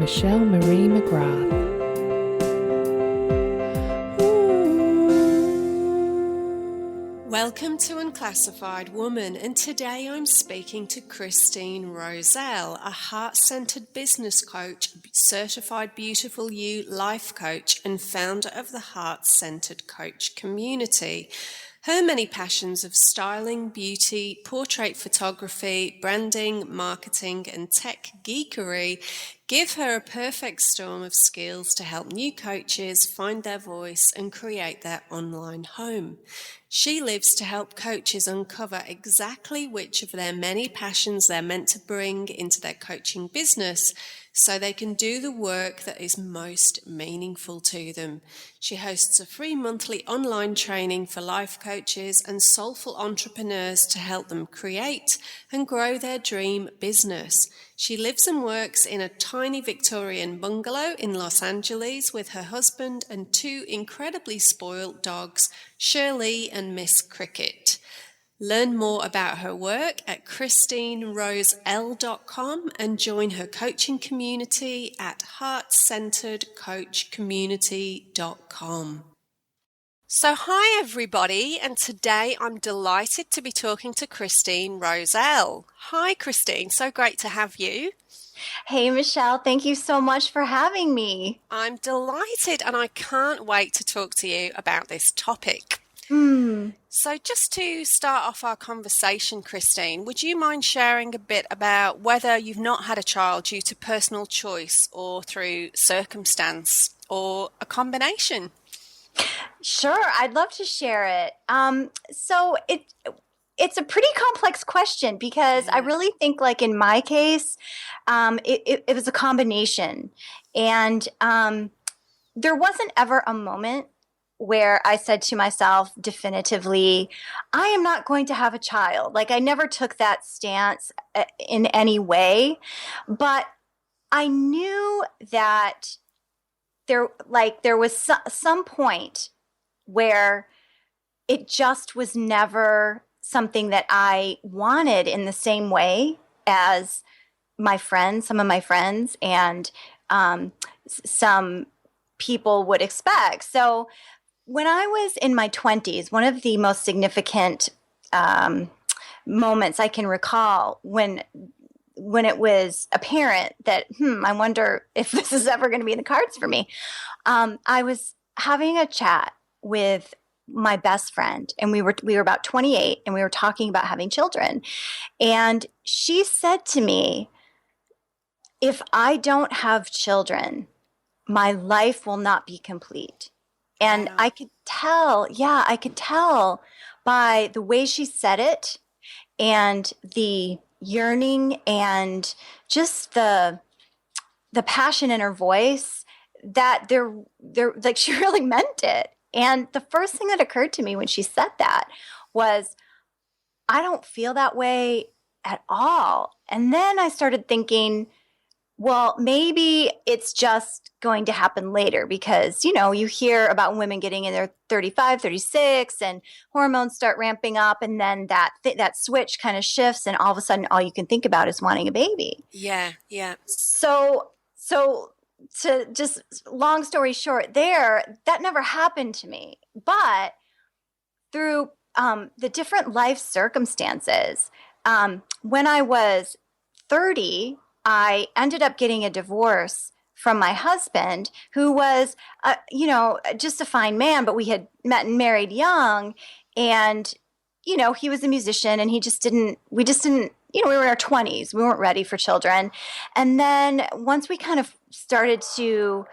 Michelle Marie McGrath. Welcome to Unclassified Woman, and today I'm speaking to Christine Rose Elle, a heart-centered business coach, certified Beautiful You life coach, and founder of the Heart-Centered Coach community. Her many passions of styling, beauty, portrait photography, branding, marketing, and tech geekery give her a perfect storm of skills to help new coaches find their voice and create their online home. She lives to help coaches uncover exactly which of their many passions they're meant to bring into their coaching business so they can do the work that is most meaningful to them. She hosts a free monthly online training for life coaches and soulful entrepreneurs to help them create and grow their dream business. She lives and works in a tiny Victorian bungalow in Los Angeles with her husband and two incredibly spoiled dogs, Shirley and Miss Cricket. Learn more about her work at christineroselle.com and join her coaching community at heartcenteredcoachcommunity.com. So hi everybody, and today I'm delighted to be talking to Christine Rose Elle. Hi Christine, so great to have you. Hey Michelle, thank you so much for having me. I'm delighted and I can't wait to talk to you about this topic. So just to start off our conversation, Christine, would you mind sharing a bit about whether you've not had a child due to personal choice or through circumstance or a combination? Sure, I'd love to share it. So it's a pretty complex question because I really think, like in my case, it was a combination, and there wasn't ever a moment where I said to myself definitively, I am not going to have a child. Like I never took that stance in any way, but I knew that there was some point where it just was never something that I wanted in the same way as some of my friends, and some people would expect. So when I was in my 20s, one of the most significant moments I can recall when it was apparent that, I wonder if this is ever going to be in the cards for me. I was having a chat with my best friend, and we were about 28, and we were talking about having children. And she said to me, if I don't have children, my life will not be complete. And wow. I could tell by the way she said it and the yearning and just the passion in her voice that they're like she really meant it. And the first thing that occurred to me when she said that was, I don't feel that way at all. And then I started thinking, well, maybe it's just going to happen later because, you hear about women getting in their 35, 36 and hormones start ramping up, and then that switch kind of shifts, and all of a sudden all you can think about is wanting a baby. Yeah. So to just long story short there, that never happened to me. But through the different life circumstances, when I was 30, I ended up getting a divorce from my husband, who was, just a fine man, but we had met and married young. And, he was a musician, and we just didn't, we were in our 20s. We weren't ready for children. And then once we kind of started to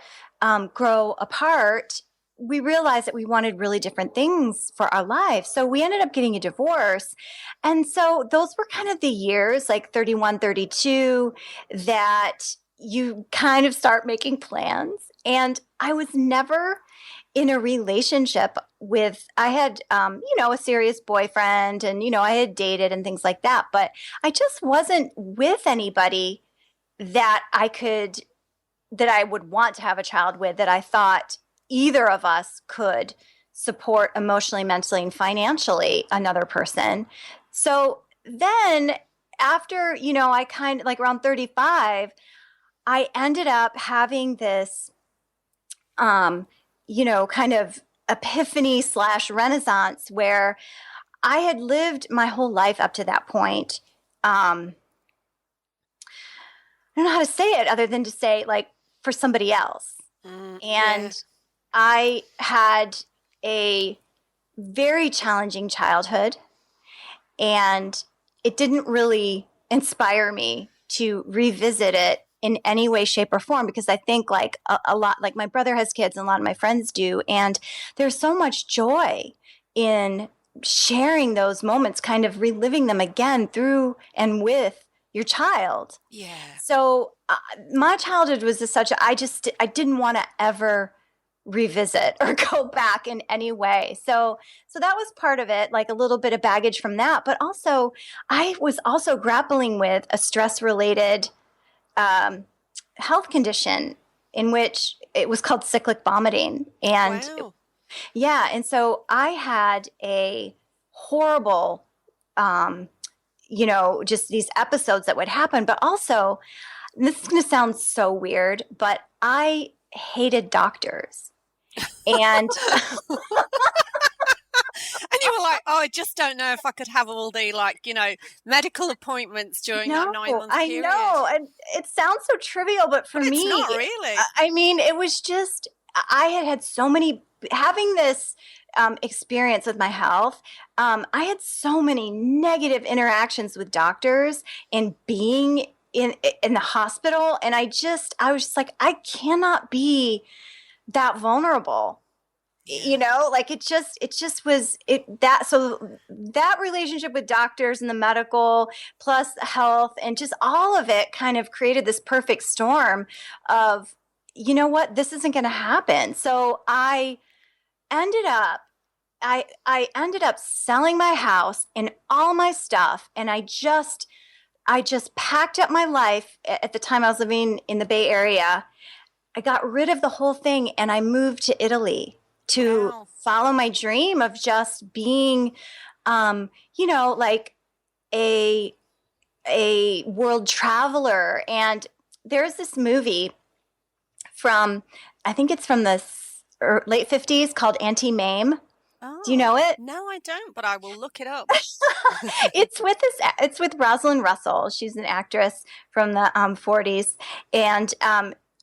grow apart, we realized that we wanted really different things for our lives. So we ended up getting a divorce. And so those were kind of the years, like 31, 32, that you kind of start making plans. And I was never in a relationship I had, a serious boyfriend, and, I had dated and things like that. But I just wasn't with anybody that I would want to have a child with, that I thought either of us could support emotionally, mentally, and financially another person. So then after, I kind of like around 35, I ended up having this, kind of epiphany / renaissance where I had lived my whole life up to that point. I don't know how to say it other than to say, like, for somebody else. And yeah. I had a very challenging childhood, and it didn't really inspire me to revisit it in any way, shape, or form, because I think like a lot, like my brother has kids and a lot of my friends do, and there's so much joy in sharing those moments, kind of reliving them again through and with your child. Yeah. So my childhood was as such, I didn't want to ever revisit or go back in any way. So that was part of it, like a little bit of baggage from that. But also, I was also grappling with a stress-related health condition in which it was called cyclic vomiting. And Wow. yeah, and so I had a horrible, just these episodes that would happen. But also, this is going to sound so weird, but I hated doctors. And And you were like, oh, I just don't know if I could have all the, like, medical appointments during that 9-month I period. know, and it sounds so trivial, but for But me, it's not really. I mean, it was just, I had so many, having this experience with my health, I had so many negative interactions with doctors and being in the hospital, and I was just like, I cannot be that vulnerable. Like it just was so that relationship with doctors and the medical plus health and just all of it kind of created this perfect storm of, this isn't going to happen. So I ended up selling my house and all my stuff, and I just packed up my life. At the time I was living in the Bay Area, I got rid of the whole thing and I moved to Italy to follow my dream of just being, like a world traveler. And there's this movie from, I think it's from the late 50s called Anti-Mame. Oh, do you know it? No, I don't, but I will look it up. It's with Rosalind Russell. She's an actress from the 40s. And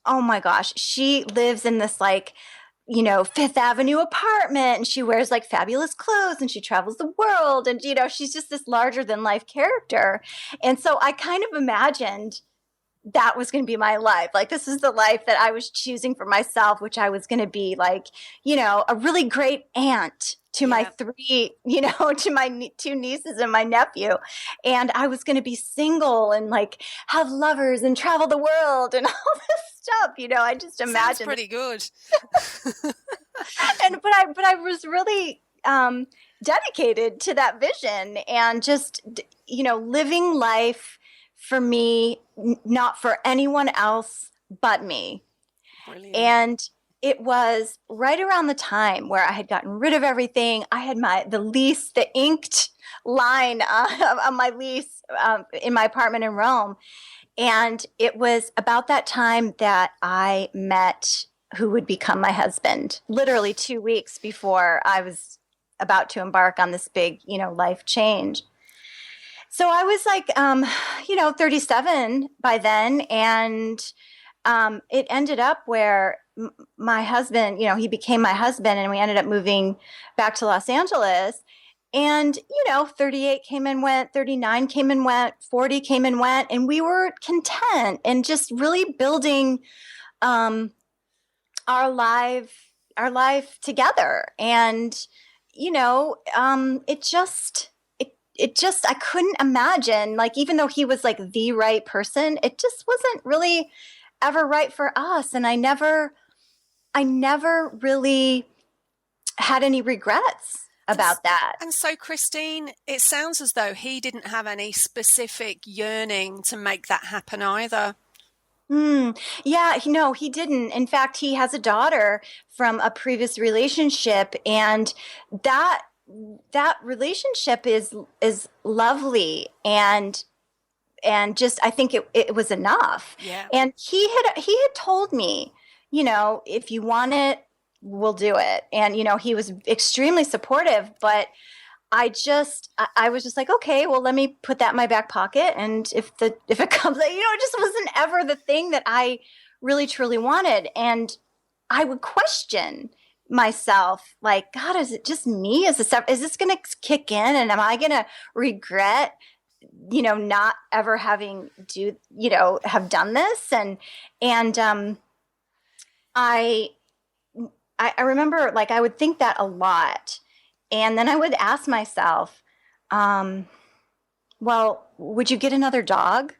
oh my gosh, she lives in this like, Fifth Avenue apartment, and she wears like fabulous clothes and she travels the world, and she's just this larger than life character. And so I kind of imagined that was going to be my life. Like, this is the life that I was choosing for myself, which I was going to be like, a really great aunt to my three, to my 2 nieces and my nephew. And I was going to be single and like have lovers and travel the world and all this stuff. I just imagined. Sounds pretty good. But I was really dedicated to that vision and just, living life for me, not for anyone else but me. Brilliant. And it was right around the time where I had gotten rid of everything. I had the inked line on my lease in my apartment in Rome. And it was about that time that I met who would become my husband, literally 2 weeks before I was about to embark on this big, life change. So I was like, 37 by then. And it ended up where my husband, he became my husband, and we ended up moving back to Los Angeles. And, 38 came and went, 39 came and went, 40 came and went, and we were content and just really building our life together. And, it just, I couldn't imagine, like, even though he was like the right person, it just wasn't really ever right for us. And I never really had any regrets about that. And so, Christine, it sounds as though he didn't have any specific yearning to make that happen either. Yeah, he didn't. In fact, he has a daughter from a previous relationship, and that relationship is lovely, and just, I think it was enough. Yeah. And he had told me, if you want it, we'll do it. And, he was extremely supportive, but I was just like, okay, well, let me put that in my back pocket. And if it comes, it just wasn't ever the thing that I really, truly wanted. And I would question myself, like, God, is it just me? Is this going to kick in? And am I going to regret, not ever having have done this? And I remember, like, I would think that a lot. And then I would ask myself, well, would you get another dog?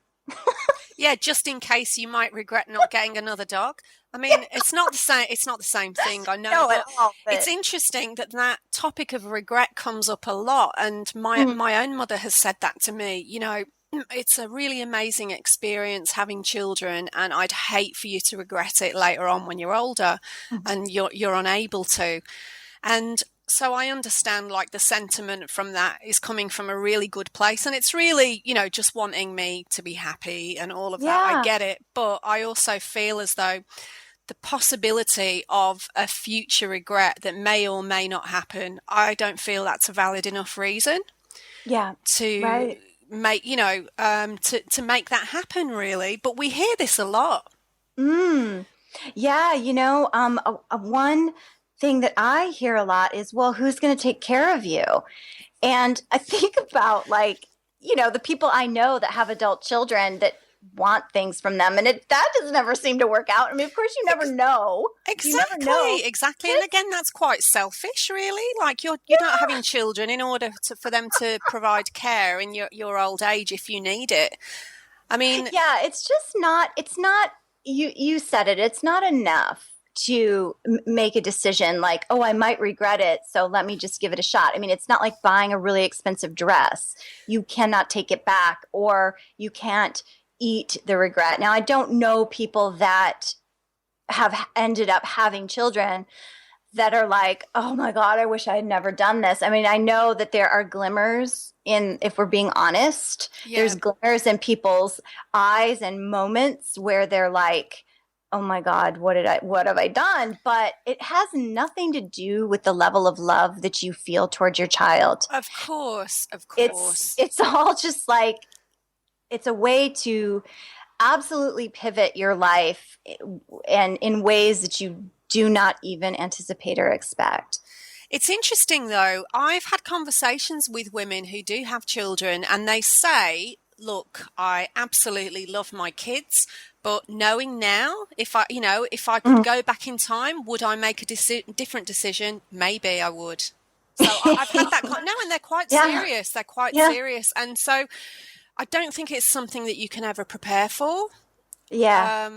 Yeah, just in case you might regret not getting another dog. I mean, it's not the same. It's not the same thing. I know, No, but at all, but it's interesting that topic of regret comes up a lot. And my own mother has said that to me. It's a really amazing experience having children, and I'd hate for you to regret it later on when you're older, and you're unable to. And so I understand, like, the sentiment from that is coming from a really good place, and it's really, just wanting me to be happy and all of that. I get it, but I also feel as though the possibility of a future regret that may or may not happen, I don't feel that's a valid enough reason to make, to make that happen, really. But we hear this a lot. Yeah, one thing that I hear a lot is, well, who's going to take care of you? And I think about, like, the people I know that have adult children that want things from them, and that doesn't ever seem to work out. I mean, of course, you never know. Exactly, you never know. Exactly. And again, that's quite selfish, really. Like, you're not having children in order for them to provide care in your old age if you need it. I mean, yeah, it's just not. It's not. You said it. It's not enough to make a decision like, oh, I might regret it, so let me just give it a shot. I mean, it's not like buying a really expensive dress. You cannot take it back, or you can't eat the regret. Now, I don't know people that have ended up having children that are like, oh my God, I wish I had never done this. I mean, I know that there are glimmers if we're being honest, there's glimmers in people's eyes and moments where they're like, oh my God, what have I done? But it has nothing to do with the level of love that you feel towards your child. Of course. It's all just like, it's a way to absolutely pivot your life and in ways that you do not even anticipate or expect. It's interesting, though. I've had conversations with women who do have children, and they say, look, I absolutely love my kids, but knowing now, if I could go back in time, would I make a different decision? Maybe I would. So I've had that. No, and they're quite serious. They're quite serious. And so I don't think it's something that you can ever prepare for. Yeah.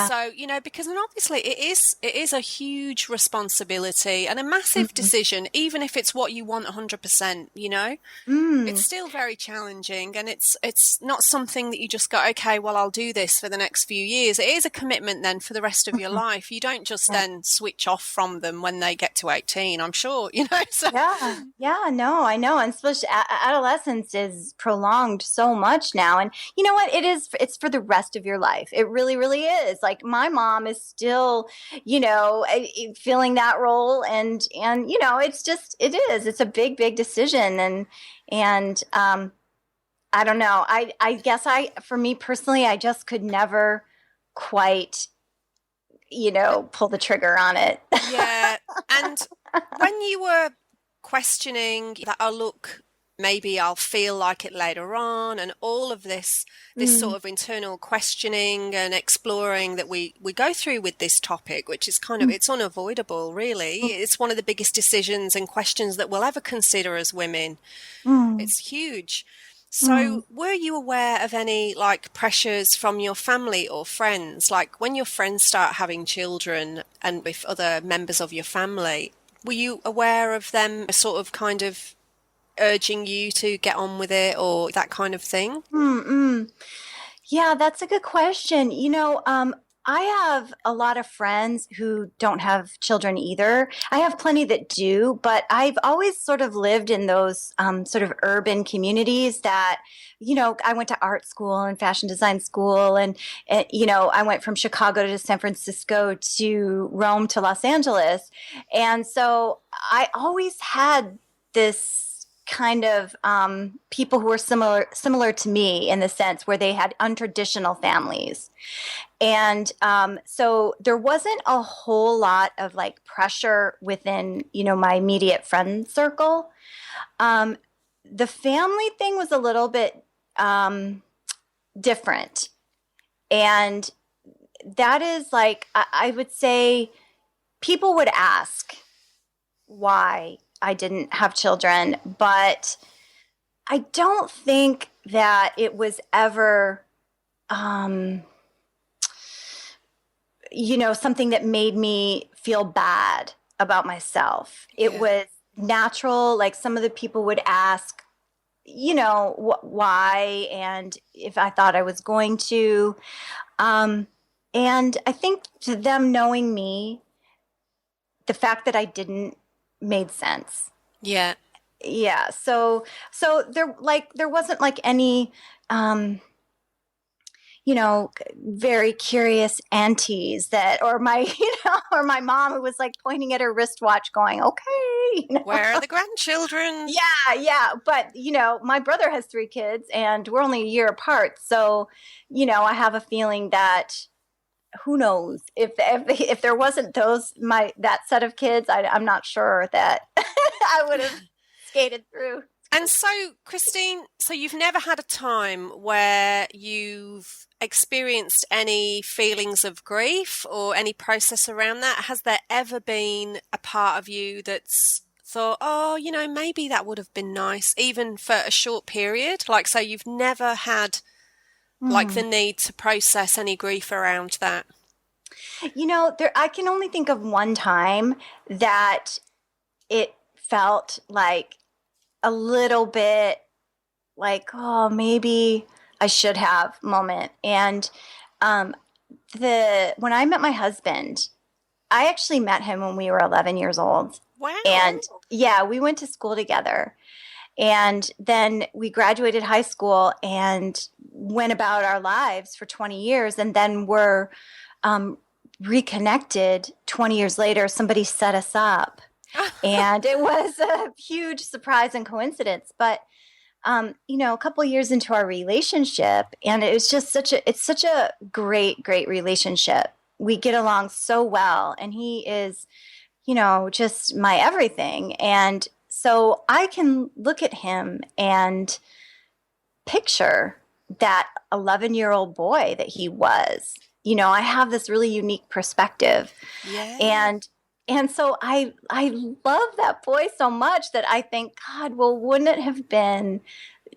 So, because obviously it is a huge responsibility and a massive decision, even if it's what you want 100%, it's still very challenging, and it's not something that you just go, okay, well, I'll do this for the next few years. It is a commitment then for the rest of your life. You don't just then switch off from them when they get to 18, I'm sure, So. No, I know. And especially adolescence is prolonged so much now. And you know what? It's for the rest of your life. It really, really is. Like, my mom is still, feeling that role, and it's a big, big decision. And I don't know. I guess for me personally, I just could never quite, pull the trigger on it. Yeah. And when you were questioning that, oh, look, maybe I'll feel like it later on, and all of this sort of internal questioning and exploring that we go through with this topic, which is kind of, it's unavoidable, really. It's one of the biggest decisions and questions that we'll ever consider as women. It's huge. So were you aware of any, like, pressures from your family or friends? Like, when your friends start having children and with other members of your family, were you aware of them sort of kind of urging you to get on with it or that kind of thing? Yeah, that's a good question. I have a lot of friends who don't have children either. I have plenty that do, but I've always sort of lived in those sort of urban communities that, I went to art school and fashion design school, and I went from Chicago to San Francisco to Rome to Los Angeles. And so I always had this kind of people who were similar to me in the sense where they had untraditional families. And so there wasn't a whole lot of like pressure within, my immediate friend circle. The family thing was a little bit different. And that is like, I would say people would ask why I didn't have children, but I don't think that it was ever something that made me feel bad about myself. It was natural. Like some of the people would ask, why, and if I thought I was going to. And I think to them knowing me, the fact that I didn't made sense. Yeah. Yeah. So there wasn't like any, very curious aunties or my mom who was like pointing at her wristwatch going, okay. Where are the grandchildren? Yeah. But, my brother has 3 kids and we're only a year apart. So, I have a feeling that who knows if there wasn't that set of kids, I'm not sure that I would have skated through. And so, Christine, you've never had a time where you've experienced any feelings of grief or any process around that? Has there ever been a part of you that's thought, oh, maybe that would have been nice, even for a short period? Like, so you've never had like the need to process any grief around that? I can only think of one time that it felt like a little bit like, oh, maybe I should have moment. And when I met my husband, I actually met him when we were 11 years old. Wow. And we went to school together. And then we graduated high school and went about our lives for 20 years. And then we're reconnected 20 years later. Somebody set us up. And it was a huge surprise and coincidence. But, a couple of years into our relationship, and it was just it's such a great, great relationship. We get along so well. And he is, just my everything. And so I can look at him and picture that 11-year-old boy that he was. I have this really unique perspective. Yeah. And so I love that boy so much that I think, God, well, wouldn't it have been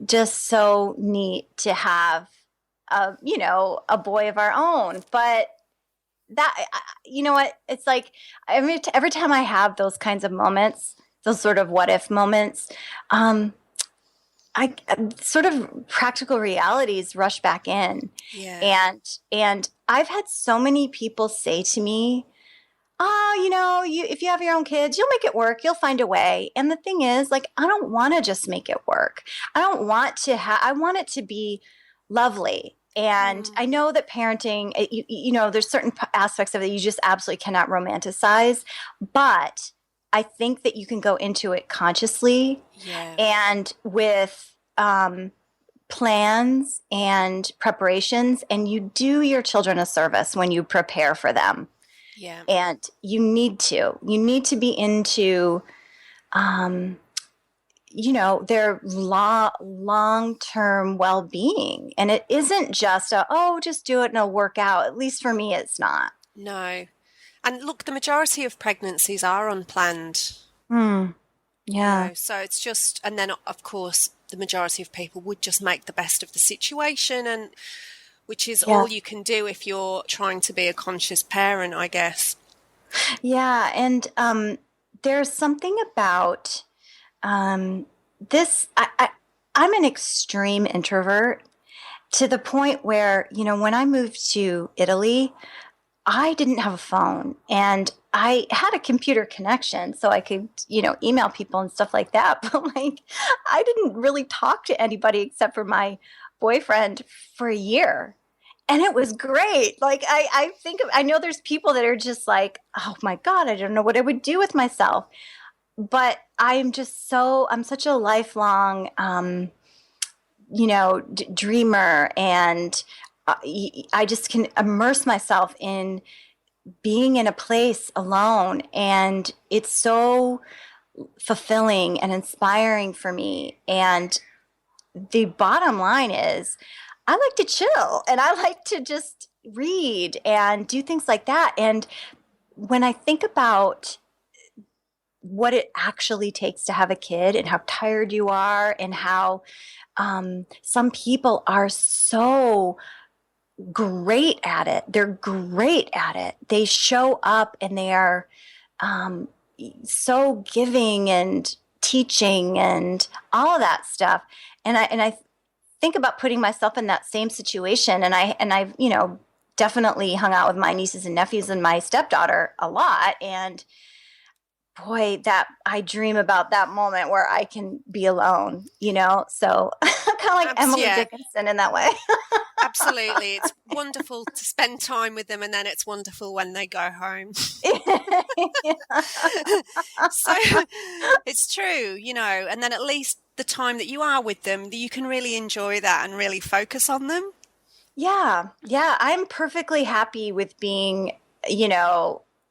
just so neat to have a boy of our own? But that, what, it's like every time I have those kinds of moments, those sort of what if moments, I sort of practical realities rush back in. Yeah. And I've had so many people say to me, oh, if you have your own kids, you'll make it work. You'll find a way. And the thing is, like, I don't want to just make it work. I don't want to I want it to be lovely. And I know that parenting, there's certain aspects of it you just absolutely cannot romanticize. But I think that you can go into it consciously and with plans and preparations, and you do your children a service when you prepare for them. Yeah. And you need to be into, their long-term well-being. And it isn't just just do it and it'll work out. At least for me, it's not. No. And look, the majority of pregnancies are unplanned. Yeah. So it's just, and then of course, the majority of people would just make the best of the situation, and which is all you can do if you're trying to be a conscious parent, I guess. Yeah. And there's something about this. I'm an extreme introvert to the point where, when I moved to Italy, I didn't have a phone, and I had a computer connection so I could, email people and stuff like that. But like, I didn't really talk to anybody except for my boyfriend for a year. And it was great. Like, I know there's people that are just like, oh my God, I don't know what I would do with myself. But I'm such a lifelong, dreamer, and I just can immerse myself in being in a place alone, and it's so fulfilling and inspiring for me. And the bottom line is I like to chill, and I like to just read and do things like that. And when I think about what it actually takes to have a kid and how tired you are, and how some people are so great at it. They're great at it. They show up and they are so giving and teaching and all of that stuff. And I think about putting myself in that same situation. And I've definitely hung out with my nieces and nephews and my stepdaughter a lot. And boy, that I dream about that moment where I can be alone, so kind of like Emily Dickinson in that way. Absolutely. It's wonderful to spend time with them, and then it's wonderful when they go home. So it's true, and then at least the time that you are with them, you can really enjoy that and really focus on them. Yeah. Yeah. I'm perfectly happy with being,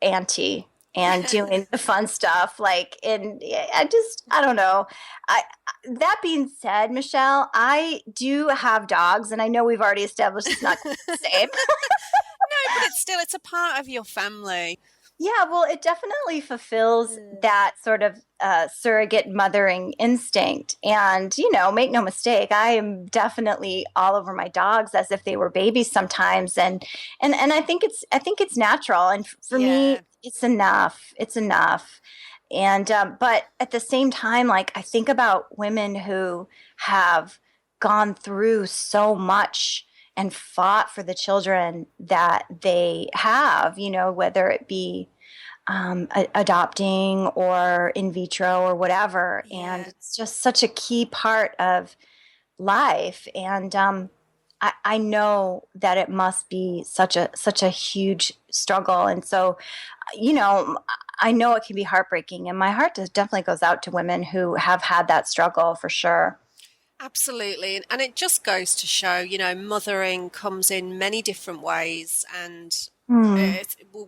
auntie and doing the fun stuff. And I don't know. That being said, Michelle, I do have dogs, and I know we've already established it's not the same. No, but it's a part of your family. Yeah, well, it definitely fulfills that sort of surrogate mothering instinct. And, make no mistake, I am definitely all over my dogs as if they were babies sometimes. And I think it's natural. And for me, it's enough. It's enough. And but at the same time, like, I think about women who have gone through so much and fought for the children that they have, whether it be adopting or in vitro or whatever. Yeah. And it's just such a key part of life. And I know that it must be such a huge struggle. And so, I know it can be heartbreaking, and my heart definitely goes out to women who have had that struggle for sure. Absolutely. And it just goes to show, mothering comes in many different ways, and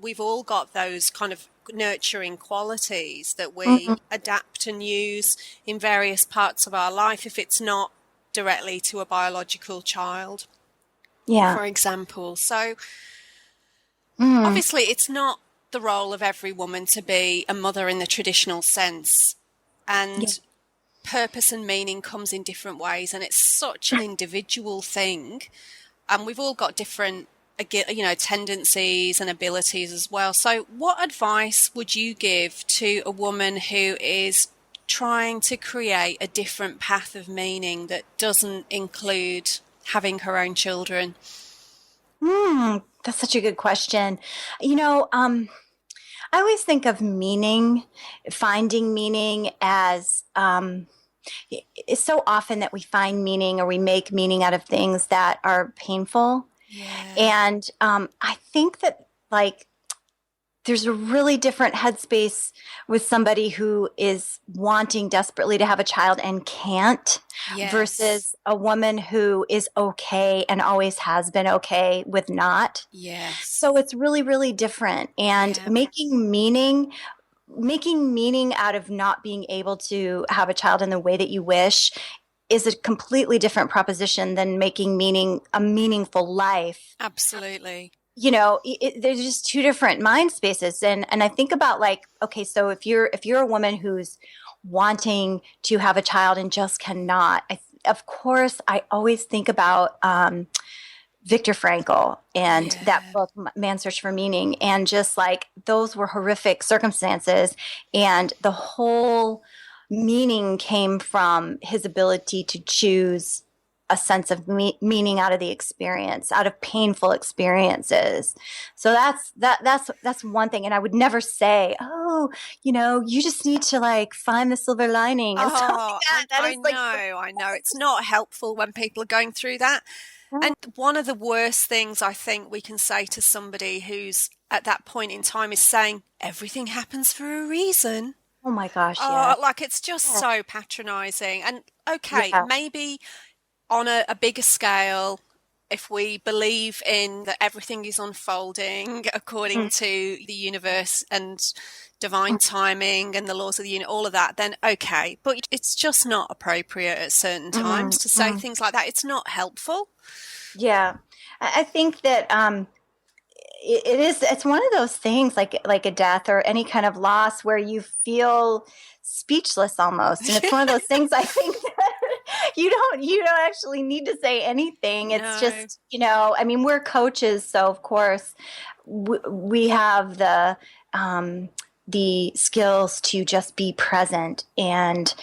we've all got those kind of nurturing qualities that we adapt and use in various parts of our life if it's not directly to a biological child, for example. So obviously it's not the role of every woman to be a mother in the traditional sense, and purpose and meaning comes in different ways, and it's such an individual thing, and we've all got different tendencies and abilities as well. So what advice would you give to a woman who is trying to create a different path of meaning that doesn't include having her own children? That's such a good question. I always think of finding meaning as it's so often that we find meaning or we make meaning out of things that are painful. Yeah. And I think that there's a really different headspace with somebody who is wanting desperately to have a child and can't, versus a woman who is okay and always has been okay with not. Yes. So it's really, really different. And making meaning out of not being able to have a child in the way that you wish is a completely different proposition than making meaning a meaningful life. Absolutely. There's just two different mind spaces. And I think about okay, so if you're a woman who's wanting to have a child and just cannot, of course, I always think about Viktor Frankl and that book, Man's Search for Meaning. And just those were horrific circumstances. And the whole meaning came from his ability to choose a sense of meaning out of the experience, out of painful experiences. So that's one thing. And I would never say, oh, you just need to like find the silver lining and stuff like Oh, that. That I is like, know, I know. It's not helpful when people are going through that. And one of the worst things I think we can say to somebody who's at that point in time is saying everything happens for a reason. oh my gosh, yeah. Oh, like it's just Yeah. so patronizing. And okay, Yeah. maybe on a bigger scale, if we believe in that everything is unfolding according Mm, to the universe and divine timing and the laws of the universe, all of that, then okay. But it's just not appropriate at certain mm, times to say mm. things like that. It's not helpful. Yeah. I think that it's one of those things like a death or any kind of loss where you feel speechless almost. And it's one of those things I think that you don't actually need to say anything. It's No. just, I mean, we're coaches, so of course we have the skills to just be present and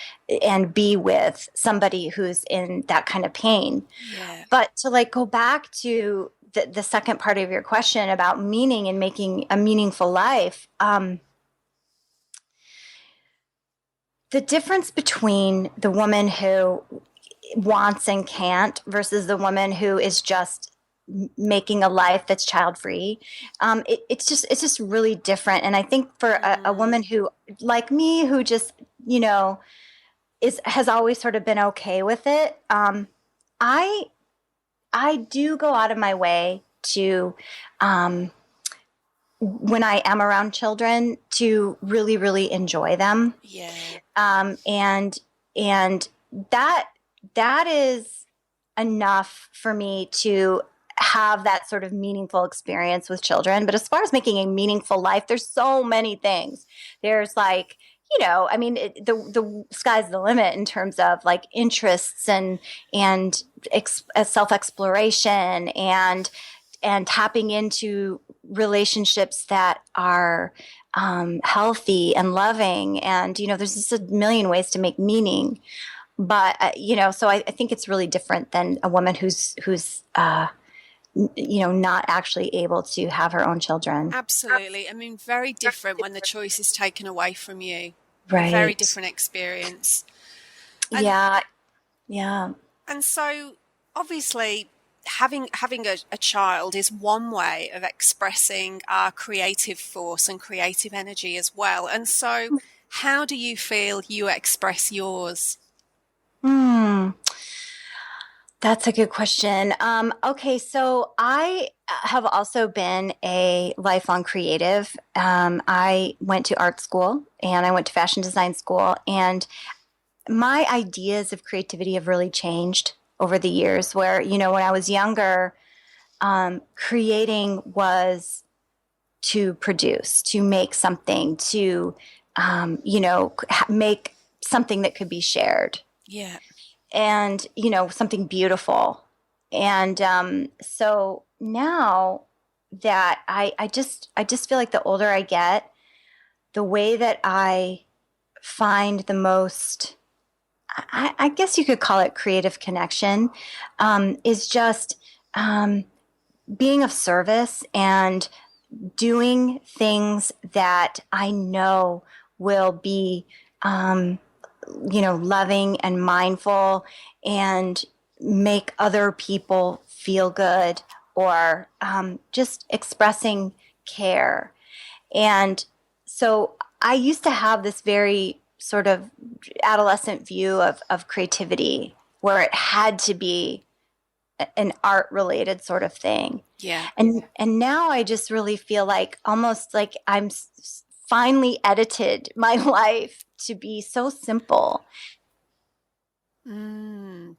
be with somebody who's in that kind of pain. Yeah. But to like go back to the second part of your question about meaning and making a meaningful life, the difference between the woman who wants and can't versus the woman who is just making a life that's child free, it's just really different. And I think for a woman who like me, who just has always sort of been okay with it, I I do go out of my way to, when I am around children, to really, really enjoy them. Yeah. And that is enough for me to have that sort of meaningful experience with children. But as far as making a meaningful life, there's so many things. There's like, I mean, the sky's the limit in terms of like interests and self exploration and tapping into relationships that are healthy and loving. And there's just a million ways to make meaning. But so I think it's really different than a woman who's not actually able to have her own children. Absolutely. I mean, very different when the choice is taken away from you. Right. Very different experience. And, Yeah. Yeah. And so, obviously, having a child is one way of expressing our creative force and creative energy as well. And so, how do you feel you express yours? That's a good question. Okay, so I have also been a lifelong creative. I went to art school and I went to fashion design school, and my ideas of creativity have really changed over the years. Where, when I was younger, creating was to produce, to make something, to, make something that could be shared. Yeah. And, something beautiful. And so now that I just feel like the older I get, the way that I find the most, I guess you could call it creative connection, is just being of service and doing things that I know will be loving and mindful and make other people feel good, or just expressing care. And so I used to have this very sort of adolescent view of creativity, where it had to be an art related sort of thing. Yeah. And now I just really feel like almost like I'm finally edited my life to be so simple.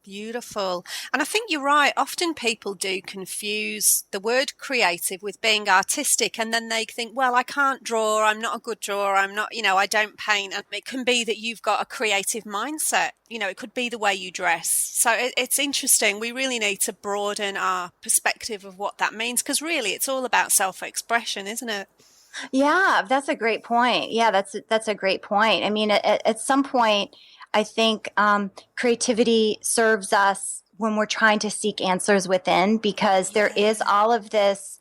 Beautiful. And I think you're right. Often people do confuse the word creative with being artistic, and then they think, well, I can't draw, I'm not a good drawer, I'm not, I don't paint. And it can be that you've got a creative mindset. It could be the way you dress. So it's interesting. We really need to broaden our perspective of what that means, because really it's all about self-expression, isn't it? Yeah, that's a great point. Yeah, that's a great point. I mean, at some point, I think creativity serves us when we're trying to seek answers within, because there is all of this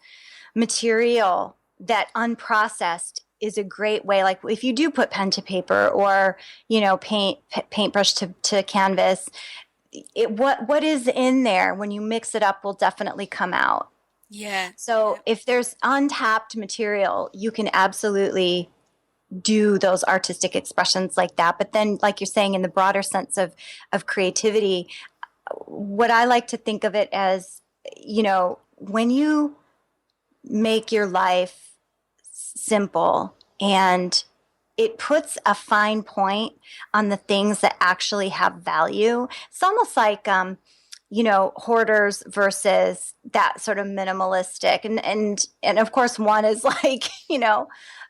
material that unprocessed is a great way. Like if you do put pen to paper or, paintbrush to canvas, what is in there when you mix it up will definitely come out. Yeah. So if there's untapped material, you can absolutely do those artistic expressions like that. But then, like you're saying, in the broader sense of creativity, what I like to think of it as, when you make your life simple and it puts a fine point on the things that actually have value. It's almost like, hoarders versus that sort of minimalistic. And of course, one is like,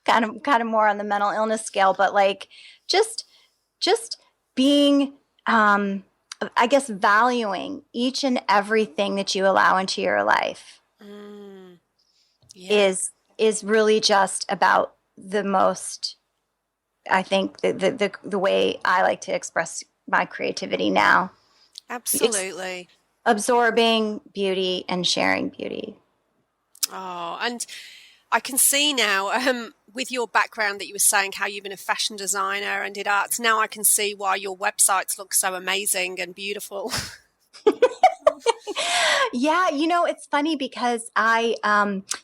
kind of more on the mental illness scale, but like just being, I guess, valuing each and everything that you allow into your life is really just about the most, I think, the way I like to express my creativity now. Absolutely. It's absorbing beauty and sharing beauty. Oh, and I can see now, with your background that you were saying how you've been a fashion designer and did arts, now I can see why your websites look so amazing and beautiful. Yeah, it's funny because I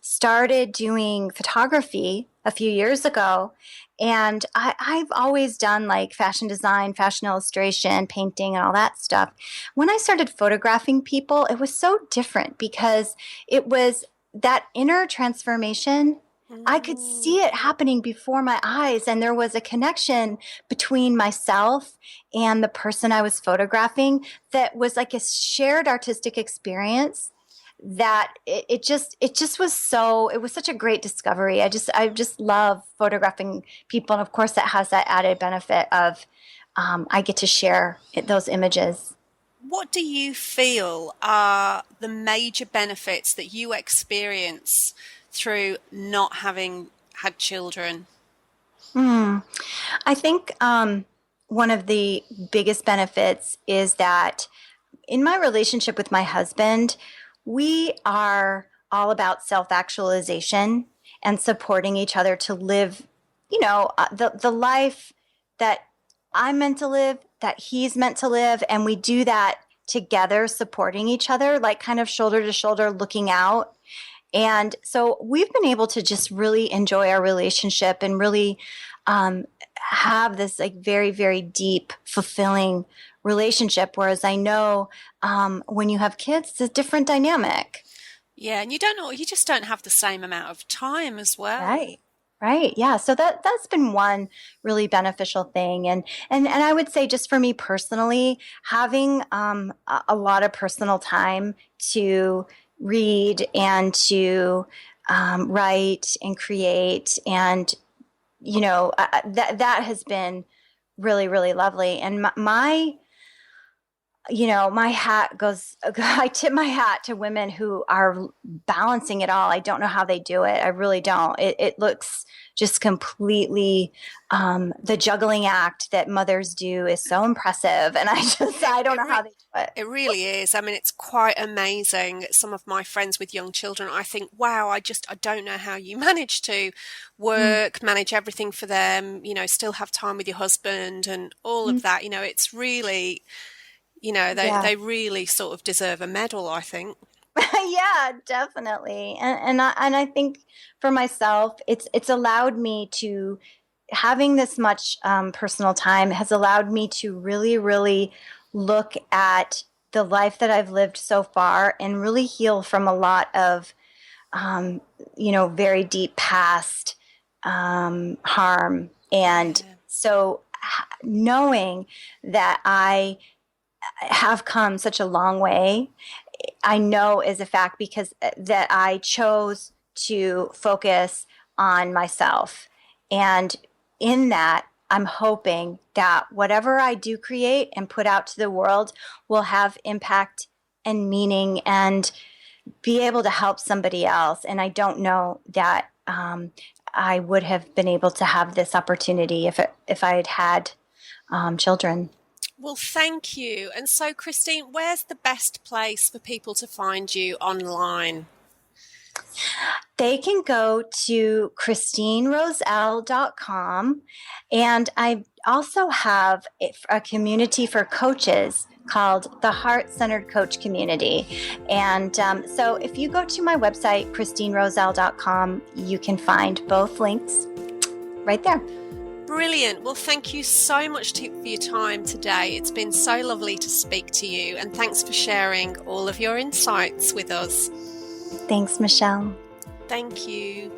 started doing photography a few years ago, and I've always done like fashion design, fashion illustration, painting, and all that stuff. When I started photographing people, it was so different because it was that inner transformation. I could see it happening before my eyes, and there was a connection between myself and the person I was photographing that was like a shared artistic experience that it just it was such a great discovery. I just love photographing people, and of course that has that added benefit of I get to share those images. What do you feel are the major benefits that you experience through not having had children? I think one of the biggest benefits is that in my relationship with my husband, we are all about self-actualization and supporting each other to live, the life that I'm meant to live, that he's meant to live. And we do that together, supporting each other, like kind of shoulder to shoulder, looking out. And so we've been able to just really enjoy our relationship and really have this like very, very deep, fulfilling relationship. Whereas I know when you have kids, it's a different dynamic. Yeah, and you just don't have the same amount of time as well. Right. Right. Yeah. So that's been one really beneficial thing. And I would say just for me personally, having a lot of personal time to read and to write and create, and that has been really, really lovely. And my hat goes, I tip my hat to women who are balancing it all. I don't know how they do it. I really don't. It looks just completely, the juggling act that mothers do is so impressive. And I don't know how they do it. It really is. I mean, it's quite amazing. Some of my friends with young children, I think, wow, I don't know how you manage to work, manage everything for them, still have time with your husband and all of that. It's really, they really sort of deserve a medal, I think. Yeah, definitely. And I think for myself, it's allowed me to, having this much personal time has allowed me to really, really look at the life that I've lived so far and really heal from a lot of, very deep past harm. And so knowing that I have come such a long way, I know is a fact because that I chose to focus on myself. And in that, I'm hoping that whatever I do create and put out to the world will have impact and meaning and be able to help somebody else. And I don't know that I would have been able to have this opportunity if I had had children. Well, thank you. And so, Christine, where's the best place for people to find you online? They can go to christineroselle.com. And I also have a community for coaches called the Heart Centered Coach Community. And so if you go to my website, christineroselle.com, you can find both links right there. Brilliant. Well, thank you so much for your time today. It's been so lovely to speak to you, and thanks for sharing all of your insights with us. Thanks, Michelle. Thank you.